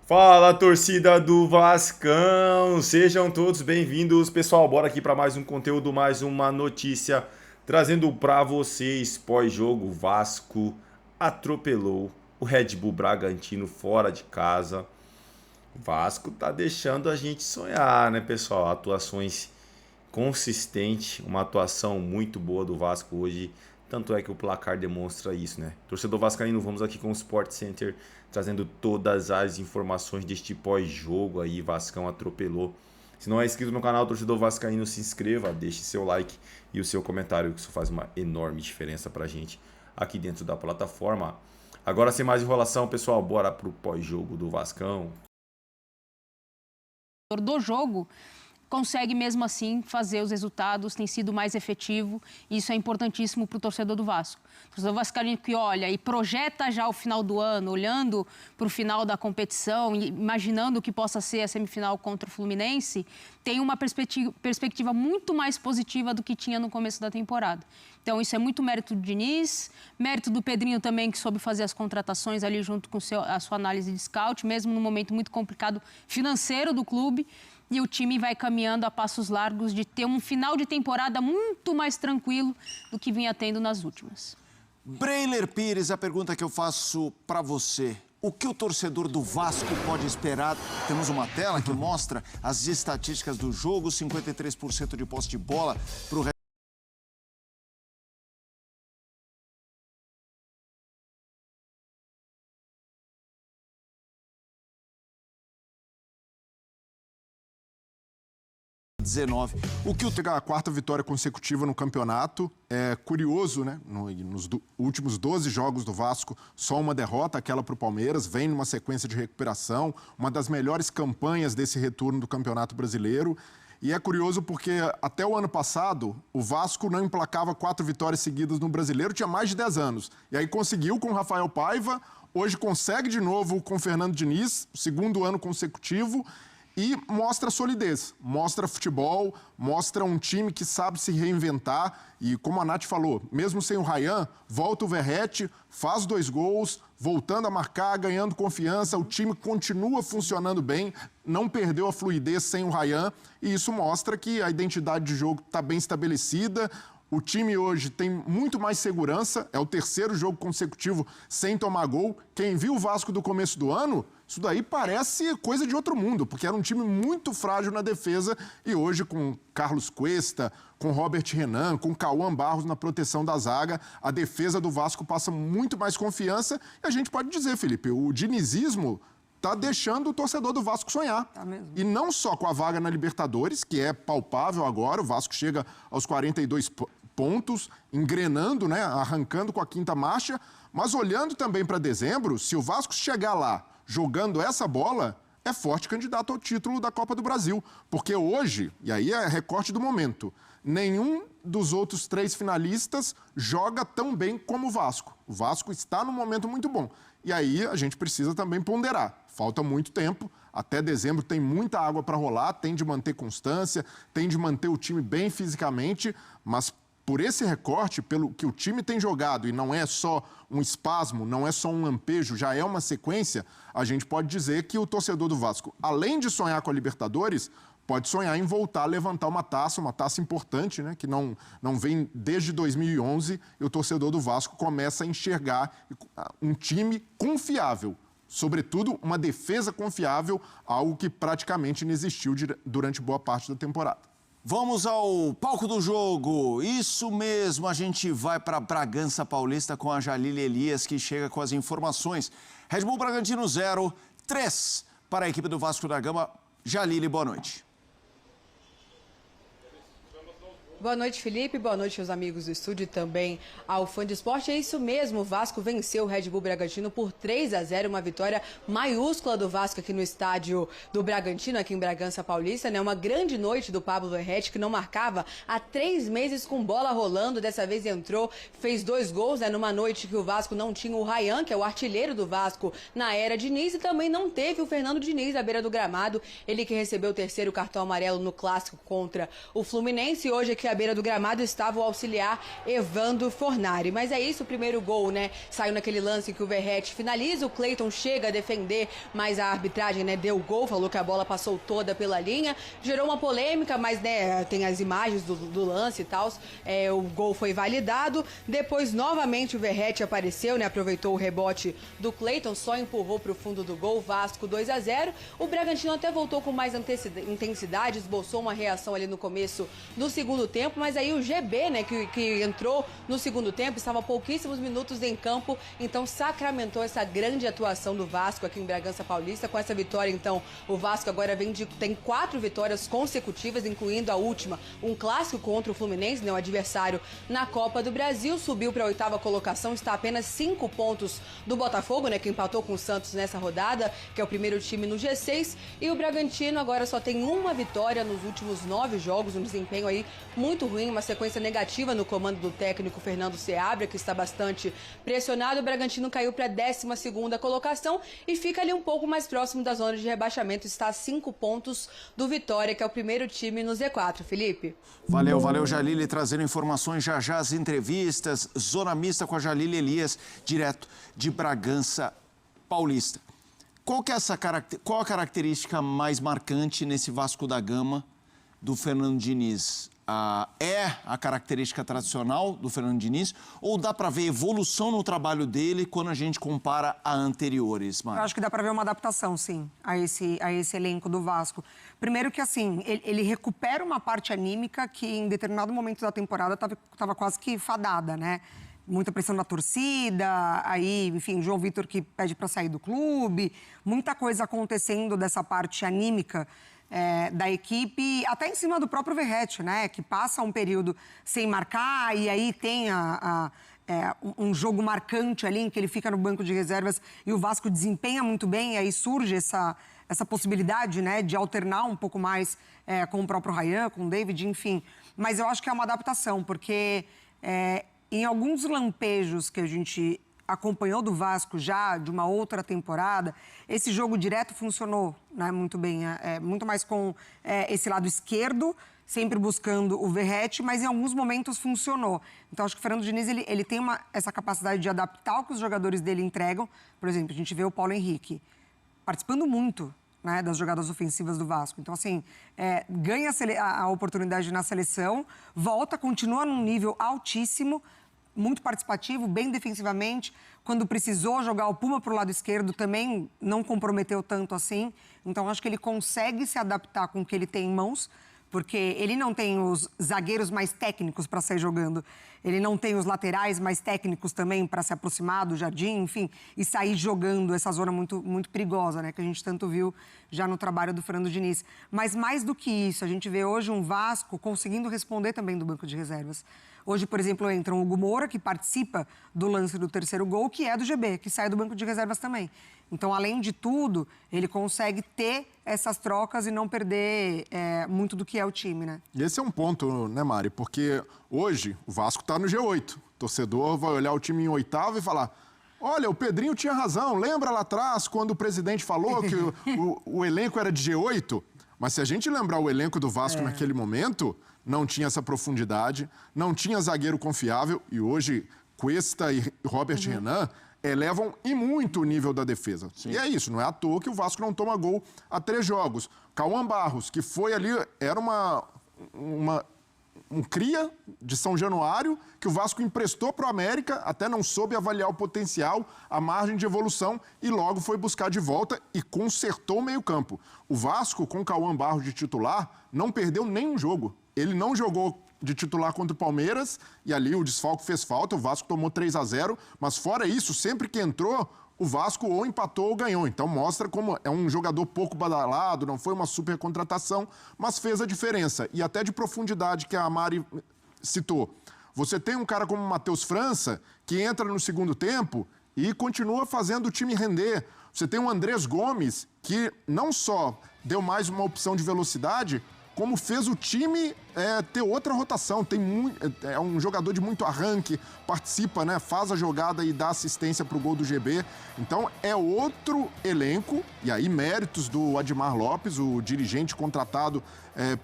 Fala, torcida do Vascão! Sejam todos bem-vindos, pessoal. Bora aqui para mais um conteúdo, mais uma notícia, trazendo para vocês pós-jogo. Vasco atropelou o Red Bull Bragantino fora de casa. O Vasco tá deixando a gente sonhar, né, pessoal? Atuações consistentes, uma atuação muito boa do Vasco hoje. Tanto é que o placar demonstra isso, né? Torcedor vascaíno, vamos aqui com o Sport Center trazendo todas as informações deste pós-jogo aí. Vascão atropelou. Se não é inscrito no canal, torcedor vascaíno, se inscreva, deixe seu like e o seu comentário, que isso faz uma enorme diferença pra gente aqui dentro da plataforma. Agora, sem mais enrolação, pessoal, bora pro pós-jogo do Vascão. Do jogo, consegue mesmo assim fazer os resultados, tem sido mais efetivo, e isso é importantíssimo para o torcedor do Vasco. O torcedor vascaíno que olha e projeta já o final do ano, olhando para o final da competição, imaginando o que possa ser a semifinal contra o Fluminense, tem uma perspectiva muito mais positiva do que tinha no começo da temporada. Então isso é muito mérito do Diniz, mérito do Pedrinho também, que soube fazer as contratações ali junto com a sua análise de scout, mesmo num momento muito complicado financeiro do clube. E o time vai caminhando a passos largos de ter um final de temporada muito mais tranquilo do que vinha tendo nas últimas. Breiler Pires, a pergunta que eu faço para você. O que o torcedor do Vasco pode esperar? Temos uma tela que mostra as estatísticas do jogo, 53% de posse de bola para o 19. O que pegar a quarta vitória consecutiva no campeonato é curioso, né? Nos últimos 12 jogos do Vasco, só uma derrota, aquela para o Palmeiras, vem numa sequência de recuperação, uma das melhores campanhas desse retorno do Campeonato Brasileiro. E é curioso porque até o ano passado, o Vasco não emplacava 4 vitórias seguidas no Brasileiro, tinha mais de 10 anos. E aí conseguiu com o Rafael Paiva, hoje consegue de novo com o Fernando Diniz, segundo ano consecutivo. E mostra solidez, mostra futebol, mostra um time que sabe se reinventar. E como a Nath falou, mesmo sem o Ryan, volta o Verratti, faz 2 gols, voltando a marcar, ganhando confiança. O time continua funcionando bem, não perdeu a fluidez sem o Ryan. E isso mostra que a identidade de jogo está bem estabelecida. O time hoje tem muito mais segurança, é o 3º jogo consecutivo sem tomar gol. Quem viu o Vasco do começo do ano, isso daí parece coisa de outro mundo, porque era um time muito frágil na defesa e hoje com Carlos Cuesta, com Robert Renan, com Cauã Barros na proteção da zaga, a defesa do Vasco passa muito mais confiança e a gente pode dizer, Felipe, o dinizismo está deixando o torcedor do Vasco sonhar. Tá mesmo. E não só com a vaga na Libertadores, que é palpável agora, o Vasco chega aos 42 pontos, engrenando, né, arrancando com a 5ª marcha, mas olhando também para dezembro, se o Vasco chegar lá jogando essa bola, é forte candidato ao título da Copa do Brasil. Porque hoje, e aí é recorte do momento, nenhum dos outros 3 finalistas joga tão bem como o Vasco. O Vasco está num momento muito bom. E aí a gente precisa também ponderar. Falta muito tempo, até dezembro tem muita água para rolar, tem de manter constância, tem de manter o time bem fisicamente, mas por esse recorte, pelo que o time tem jogado, e não é só um espasmo, não é só um lampejo, já é uma sequência, a gente pode dizer que o torcedor do Vasco, além de sonhar com a Libertadores, pode sonhar em voltar a levantar uma taça importante, né, que não vem desde 2011, e o torcedor do Vasco começa a enxergar um time confiável, sobretudo uma defesa confiável, algo que praticamente não existiu durante boa parte da temporada. Vamos ao palco do jogo. Isso mesmo, a gente vai para Bragança Paulista com a Jalile Elias, que chega com as informações. Red Bull Bragantino 0-3 para a equipe do Vasco da Gama. Jalile, boa noite. Boa noite, Felipe. Boa noite aos amigos do estúdio e também ao fã de esporte. É isso mesmo, o Vasco venceu o Red Bull Bragantino por 3-0, uma vitória maiúscula do Vasco aqui no estádio do Bragantino, aqui em Bragança Paulista, né? Uma grande noite do Pablo Verratti, que não marcava há 3 meses com bola rolando. Dessa vez entrou, fez 2 gols, né? Numa noite que o Vasco não tinha o Ryan, que é o artilheiro do Vasco na era Diniz, e também não teve o Fernando Diniz à beira do gramado. Ele que recebeu o 3º cartão amarelo no clássico contra o Fluminense. E hoje aqui que à beira do gramado estava o auxiliar Evandro Fornari. Mas é isso, o primeiro gol, né? Saiu naquele lance que o Verratti finaliza, o Cleiton chega a defender, mas a arbitragem, né, deu o gol, falou que a bola passou toda pela linha. Gerou uma polêmica, mas, né, tem as imagens do lance e tal. O gol foi validado. Depois, novamente, o Verratti apareceu, né? Aproveitou o rebote do Cleiton, só empurrou para o fundo do gol. Vasco 2-0. O Bragantino até voltou com mais intensidade, esboçou uma reação ali no começo do segundo tempo, mas aí o GB, né, que entrou no segundo tempo, estava pouquíssimos minutos em campo, então sacramentou essa grande atuação do Vasco aqui em Bragança Paulista. Com essa vitória, então, o Vasco agora tem 4 vitórias consecutivas, incluindo a última, um clássico contra o Fluminense, né, o adversário na Copa do Brasil, subiu para a 8ª colocação, está a apenas 5 pontos do Botafogo, né, que empatou com o Santos nessa rodada, que é o primeiro time no G6, e o Bragantino agora só tem uma vitória nos últimos 9 jogos, um desempenho aí muito ruim, uma sequência negativa no comando do técnico Fernando Seabra, que está bastante pressionado. O Bragantino caiu para a 12ª colocação e fica ali um pouco mais próximo da zona de rebaixamento, está a 5 pontos do Vitória, que é o primeiro time no Z4. Felipe? Valeu, Jalile, trazendo informações já as entrevistas, Zona Mista com a Jalile Elias, direto de Bragança Paulista. Qual a característica mais marcante nesse Vasco da Gama do Fernando Diniz? É a característica tradicional do Fernando Diniz ou dá para ver evolução no trabalho dele quando a gente compara a anteriores, Mari? Eu acho que dá para ver uma adaptação, sim, a esse elenco do Vasco. Primeiro que, assim, ele recupera uma parte anímica que em determinado momento da temporada estava quase que fadada, né? Muita pressão da torcida, aí, enfim, João Vitor que pede para sair do clube, muita coisa acontecendo dessa parte anímica da equipe, até em cima do próprio Verratti, né? Que passa um período sem marcar e aí tem um jogo marcante ali em que ele fica no banco de reservas e o Vasco desempenha muito bem, e aí surge essa possibilidade, né, de alternar um pouco mais com o próprio Ryan, com o David, enfim. Mas eu acho que é uma adaptação, porque em alguns lampejos que a gente acompanhou do Vasco já de uma outra temporada, esse jogo direto funcionou, né, muito bem, muito mais com esse lado esquerdo, sempre buscando o Verratti, mas em alguns momentos funcionou. Então, acho que o Fernando Diniz ele tem essa capacidade de adaptar o que os jogadores dele entregam. Por exemplo, a gente vê o Paulo Henrique participando muito, né, das jogadas ofensivas do Vasco. Então, assim, ganha a oportunidade na seleção, volta, continua num nível altíssimo, muito participativo, bem defensivamente. Quando precisou jogar o Puma para o lado esquerdo, também não comprometeu tanto assim. Então, acho que ele consegue se adaptar com o que ele tem em mãos, porque ele não tem os zagueiros mais técnicos para sair jogando. Ele não tem os laterais mais técnicos também para se aproximar do Jardim, enfim, e sair jogando essa zona muito, muito perigosa, né? Que a gente tanto viu já no trabalho do Fernando Diniz. Mas mais do que isso, a gente vê hoje um Vasco conseguindo responder também do banco de reservas. Hoje, por exemplo, entra o Hugo Moura, que participa do lance do terceiro gol, que é do GB, que sai do banco de reservas também. Então, além de tudo, ele consegue ter essas trocas e não perder muito do que é o time, né? E esse é um ponto, né, Mari? Porque hoje o Vasco está no G8. O torcedor vai olhar o time em 8º e falar: olha, o Pedrinho tinha razão. Lembra lá atrás quando o presidente falou que o elenco era de G8? Mas se a gente lembrar o elenco do Vasco naquele momento, não tinha essa profundidade, não tinha zagueiro confiável. E hoje, Cuesta e Robert Renan elevam e muito o nível da defesa. Sim. E é isso, não é à toa que o Vasco não toma gol há 3 jogos. Cauã Barros, que foi ali, era um cria de São Januário, que o Vasco emprestou para o América, até não soube avaliar o potencial, a margem de evolução, e logo foi buscar de volta e consertou o meio-campo. O Vasco, com Cauã Barros de titular, não perdeu nenhum jogo. Ele não jogou de titular contra o Palmeiras, e ali o desfalque fez falta, o Vasco tomou 3-0, mas fora isso, sempre que entrou, o Vasco ou empatou ou ganhou. Então mostra como é um jogador pouco badalado, não foi uma super contratação, mas fez a diferença. E até de profundidade que a Mari citou. Você tem um cara como o Matheus França, que entra no segundo tempo e continua fazendo o time render. Você tem o Andrés Gomes, que não só deu mais uma opção de velocidade, como fez o time ter outra rotação. É um jogador de muito arranque, participa, né, faz a jogada e dá assistência para o gol do GB. Então é outro elenco, e aí méritos do Admar Lopes, o dirigente contratado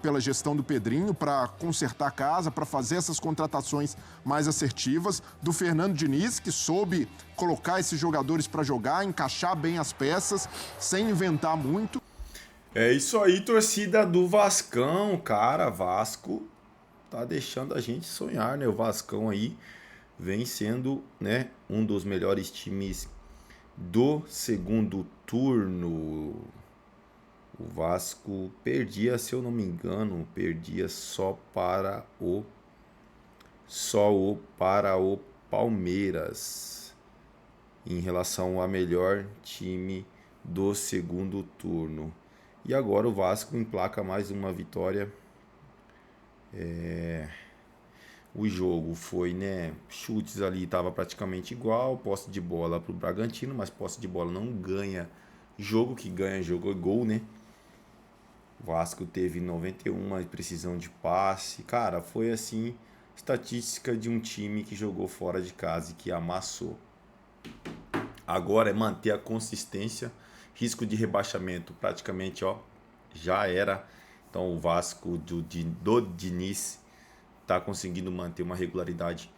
pela gestão do Pedrinho para consertar a casa, para fazer essas contratações mais assertivas, do Fernando Diniz, que soube colocar esses jogadores para jogar, encaixar bem as peças, sem inventar muito. É isso aí, torcida do Vascão, cara. Vasco tá deixando a gente sonhar, né? O Vascão aí vem sendo, né, um dos melhores times do segundo turno. O Vasco perdia, se eu não me engano, perdia só para o Palmeiras em relação ao melhor time do segundo turno. E agora o Vasco emplaca mais uma vitória. O jogo foi, né, chutes ali, estava praticamente igual, posse de bola para o Bragantino, mas posse de bola não ganha jogo, que ganha jogo é gol, né? O Vasco teve 91 precisão de passe. Cara, foi assim, estatística de um time que jogou fora de casa e que amassou. Agora é manter a consistência. Risco de rebaixamento praticamente, ó, já era. Então o Vasco do Diniz tá conseguindo manter uma regularidade,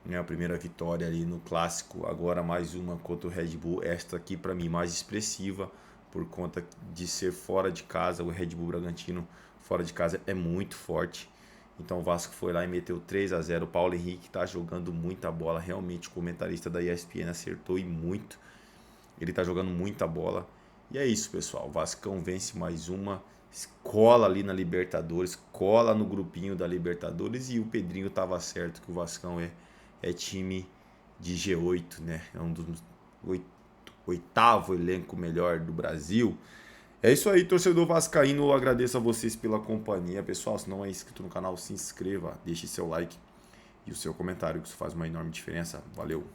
né? A primeira vitória ali no clássico, agora mais uma contra o Red Bull. Esta aqui para mim mais expressiva por conta de ser fora de casa. O Red Bull Bragantino fora de casa é muito forte. Então o Vasco foi lá e meteu 3-0. O Paulo Henrique tá jogando muita bola, realmente o comentarista da ESPN acertou e muito. Ele tá jogando muita bola. E é isso, pessoal. O Vascão vence mais uma. Cola ali na Libertadores. Cola no grupinho da Libertadores. E o Pedrinho tava certo que o Vascão é time de G8, né? É um dos oitavo elenco melhor do Brasil. É isso aí, torcedor vascaíno. Eu agradeço a vocês pela companhia. Pessoal, se não é inscrito no canal, se inscreva. Deixe seu like e o seu comentário, que isso faz uma enorme diferença. Valeu!